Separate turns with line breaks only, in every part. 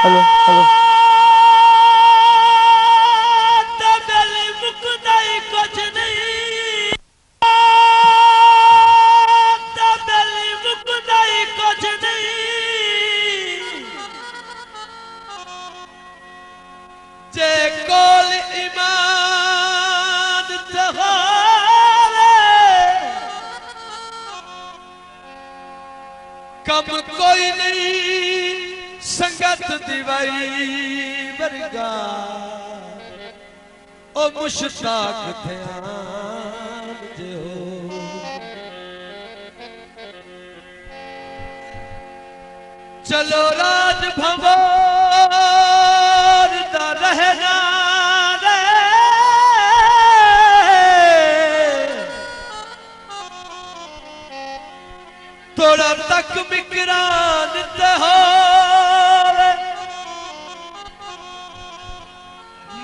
Hello hello
तबेली मुकदाई कुछ नहीं तबेली मुकदाई कुछ नहीं जे कोल ईमान तहारे कम कोई नहीं संगत दिवाई वर्गा ओ मुश्ताक ध्यान जो चलो राज भंवर दा रहना रे थोड़ा तक मिकरान हो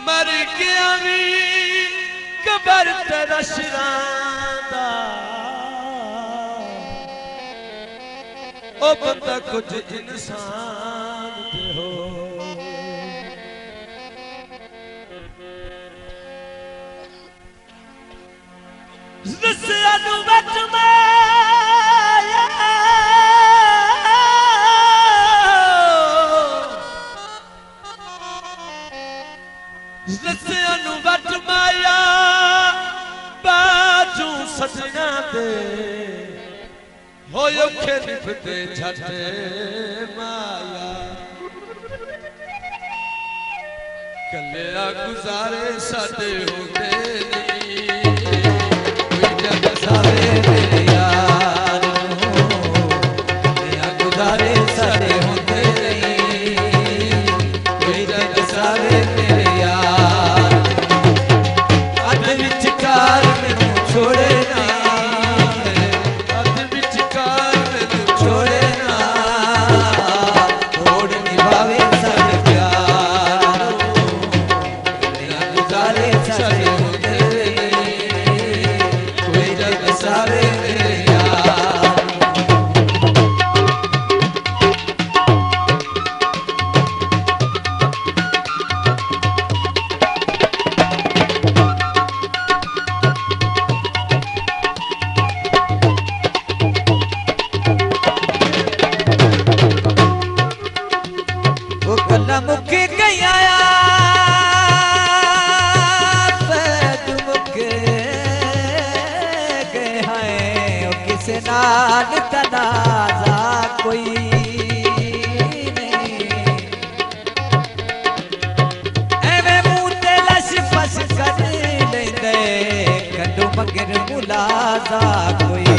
मर गया भी कबर तेरा शरादा ओ बंदा कुछ इंसान ते हो रस्सियां नू वट माया रस्सियां नू वट माया बाजू सजना दे हो औखे निभते छटे माया कलिया गुजारे साडे होंदे नहीं कोई जग सारे मेरे यार कलिया गुजारे साडे होंदे नहीं कोई जग सारे मेरे यार अध विचकार मैनू छोड़े ना मुके गया मुके गए हैं किसे नाल तनाजा कोई नहीं एवे मुँह ते लश फस कर लेंदे कंडू मगर मुलाजा कोई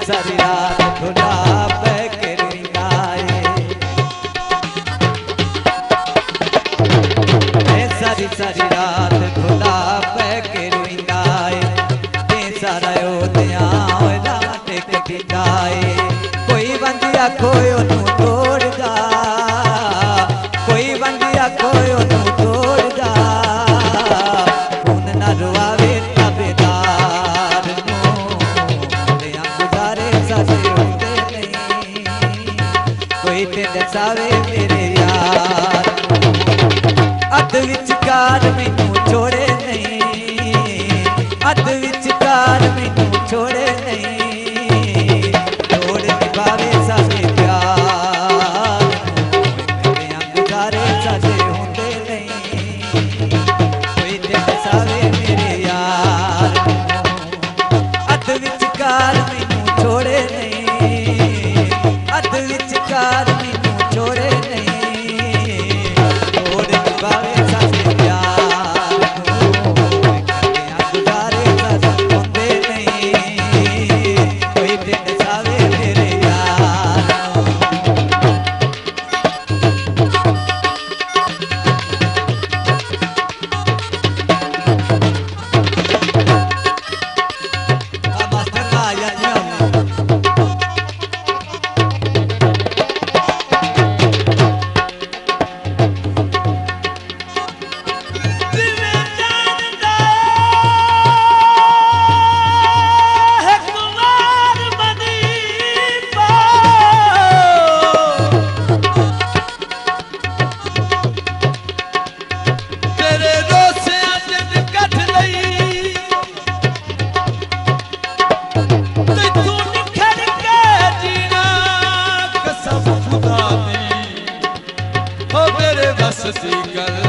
सारी रात खुला पैके रिंगाए सारी रात खुला पैके रिंगाए सारा ओदिया टेक जाए कोई बंदिया कोई ओनू तोड़ जा कोई बंदिया कोई ओनू तोड़ जा खून ना रुआवे सारे मेरे यार अध विचकार मैनू छोड़े नहीं अध विचकार मैनू छोड़े नहीं छोड़ निभावे सारे प्यार गुजारे सारे होंदे नहीं कोई दिन सारे मेरे यार अध विचकार मैनू छोड़े नहीं अध
दसदी गल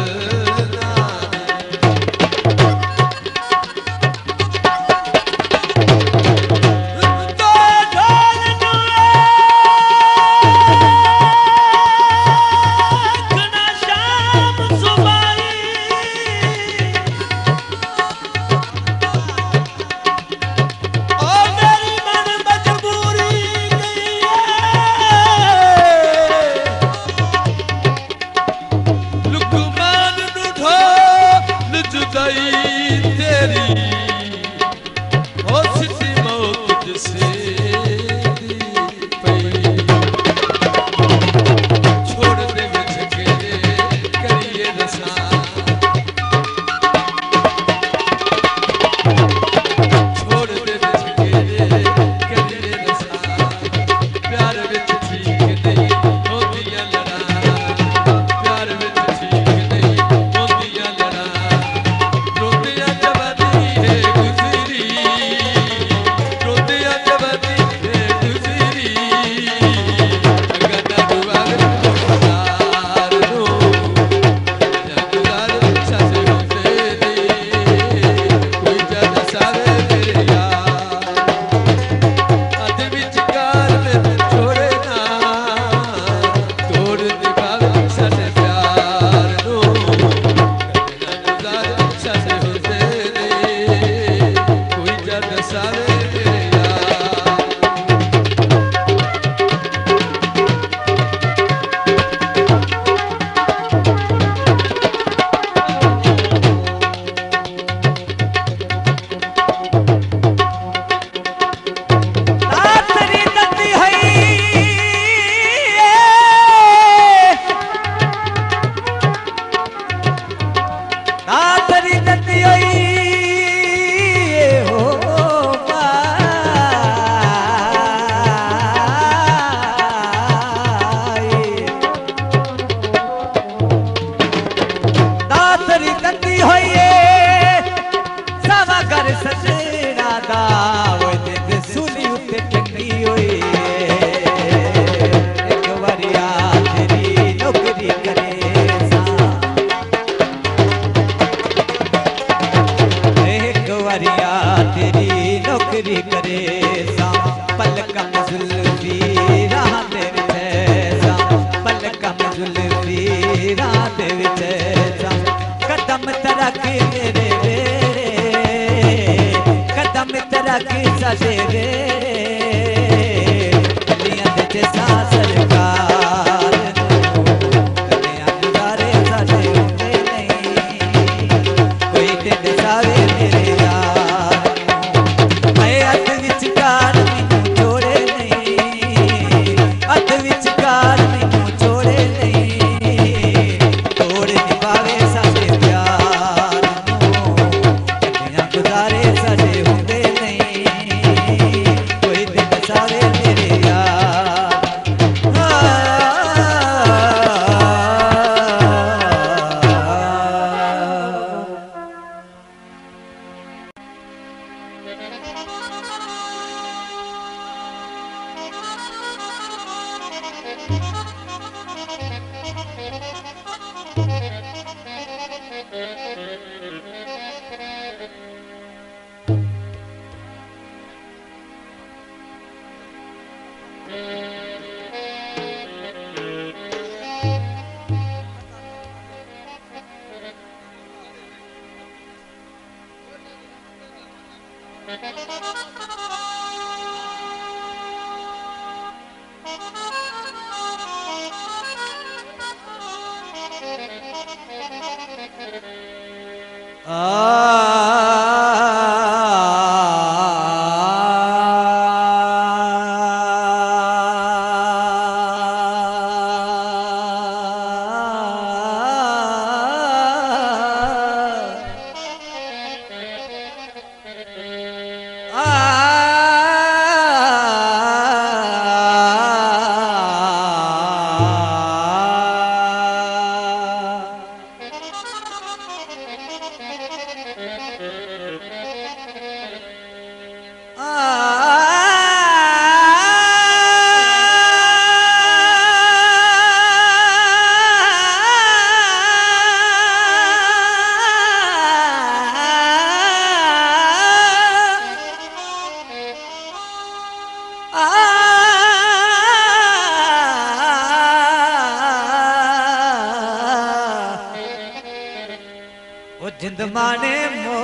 जिंद माने मोड़े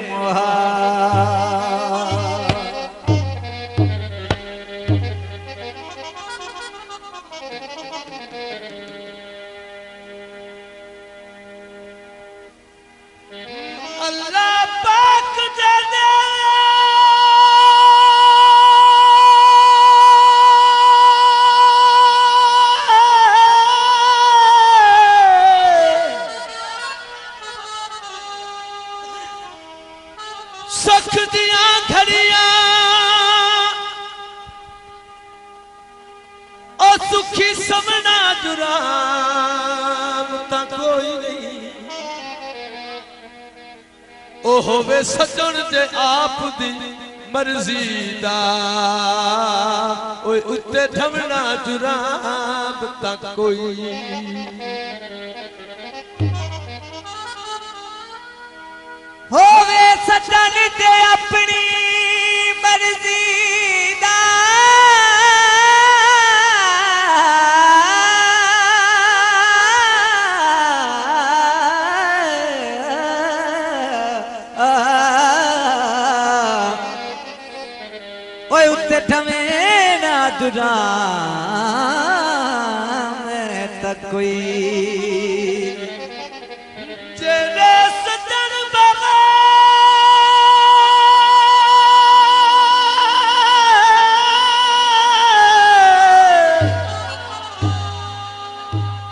मोहा
अल्लाह पाक जाने सुख दिया घड़ियां और सुखी समना जुराम ता कोई नहीं ओ होवे सजन जे आप दी मर्जी दा ओए उत्ते ठमना जुराम ता कोई
होवे सजन ते अपनी मर्जी दा ओए उत्ते ठमे ना दुराम तक कोई
जेरे सजन बाबा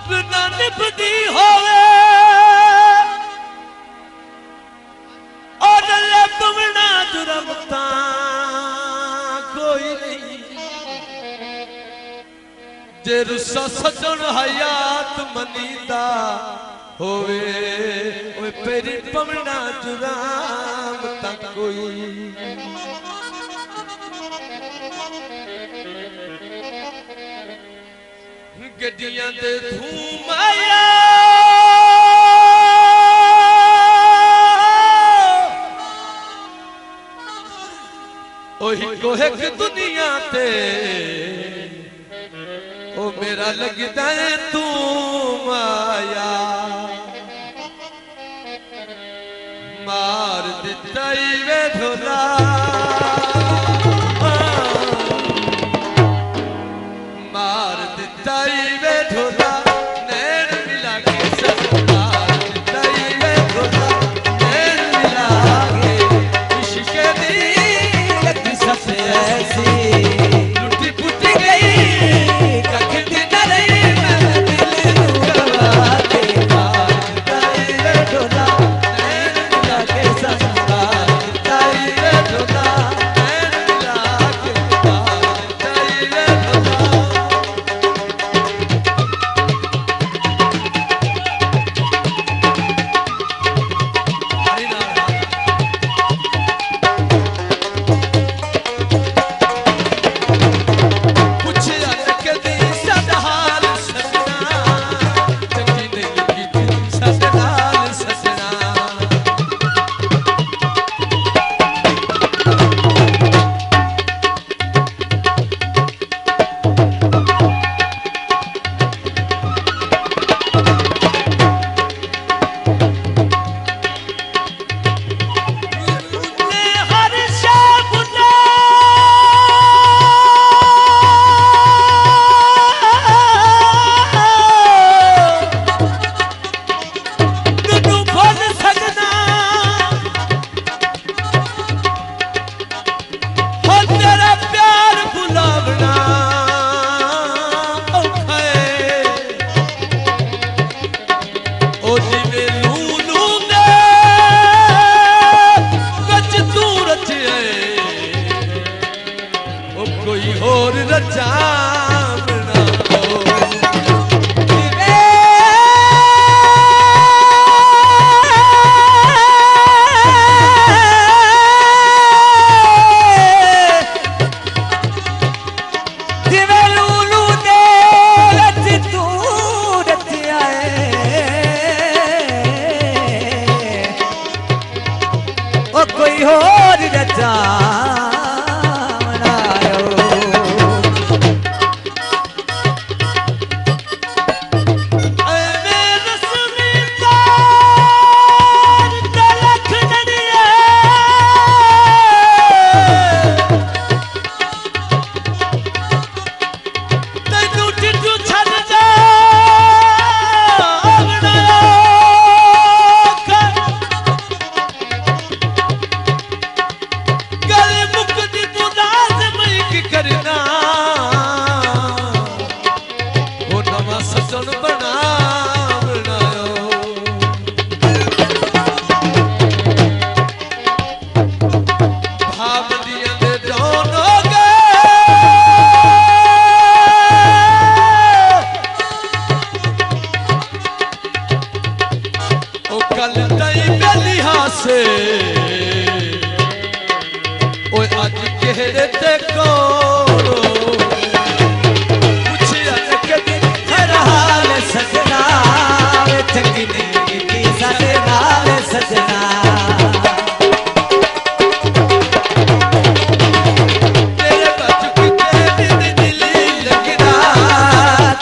बिना निभदी होवे और लबना जुरमता कोई नहीं जे रुसा सजन हयात मनीदा होवे ओए पेरी पवना जुराम ता कोई गड्डियां दे धूम आया ओही कोहे की दुनिया ते ओ मेरा लगदा है तू माया मार दिता वे ढोला मार दिता वे ढोला नैन मिला के मार दिता वे ढोला नैन मिला के इश्क दी
लगी सबसे ऐसी
लुटी पुटी गई
कख दी न रही मैं दिल नू गवा के मार ताई रे ढोला नैन मिला के संसार ताई रे ढोला
नैन मिला के मार दिता वे ढोला भावा सजन बना बनायो भावदियां दे डोनोगे ओ कल तई गली हासे ओ अज केहड़े ते कोलो पुछया कदी
तेरा हाल सजना चंगी नहीं की साडे नाल सजना
तेरे बच किते दिल लगदा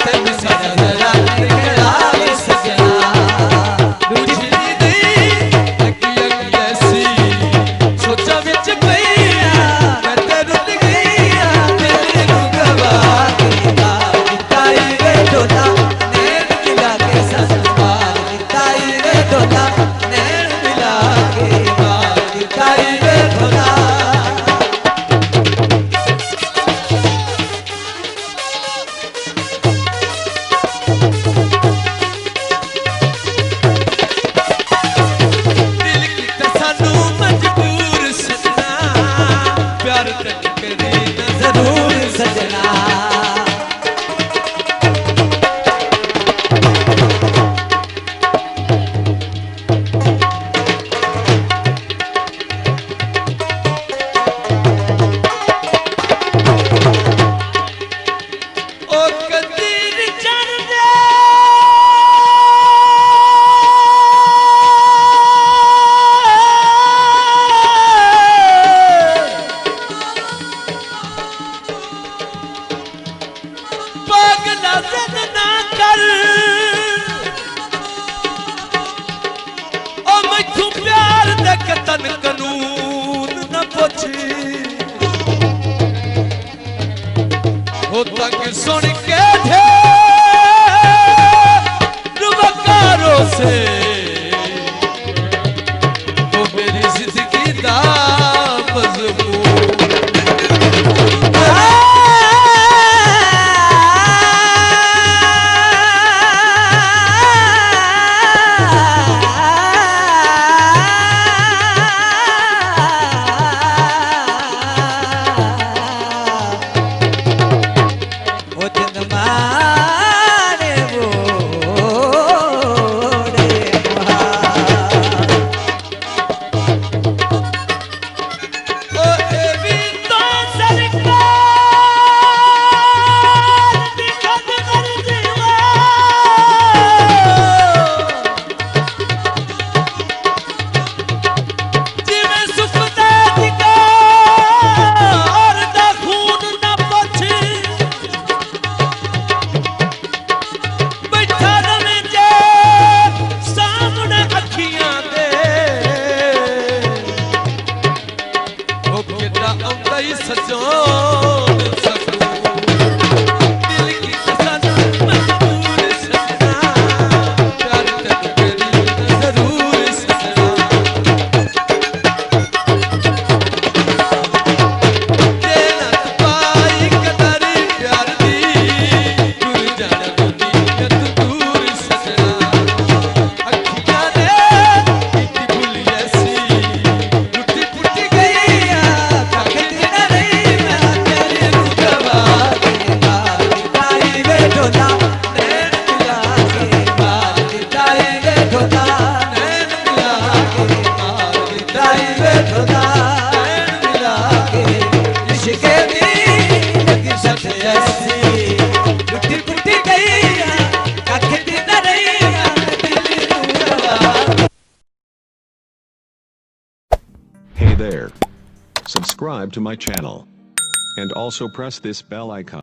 तेन सजना निकलाल सजना
दूजी नहीं लगी ऐसी सोचा विच पईया मैं ते रुट गईया
दिल नू गवा के मार ताई रे डोला नैन मिला के संवार ताई रे डोला नैन मिला के मार ताई रे डोला
दिल कीता सानू मजबूर सजना प्यार तक करी न
जरूर सजना
ओ कदीर चढ़ दे पागला जिद ना कर ओ मैथू प्यार दे कतन कानून न पुछ हो तक सुन के ढेर से वो मेरी जिंदगी दा मजमून
वो दिन मारे वो रे
ओ ए भी तो सरकार दी खबर जीवा जिवें सुखदा दिगा और दा खून ना पुछ बैठा रवे जे सामने अखियां दे ओ किदा आंदा ही सजोन सकून दिल की कसम मजबूर सजना प्यार तक करी न जरूर सजना देना पाई कदर प्यार दी दूर जाना दुनिया तू दूर सजना अखियां ने इतनी भूली ऐसी लुटी पुटी
गईया कखती न रही मैं तेरे नू गवा के मार ताई रे डोला नैन मिला के मार ताई रे डोला नैन मिला के मार ताई रे डोला नैन मिला के इश्क़ दी लगी सच ऐसी लुटी पुटी गईया कखती न रही मैं तेरे नू गवा
Hey there. Subscribe to my channel. And also press this bell icon.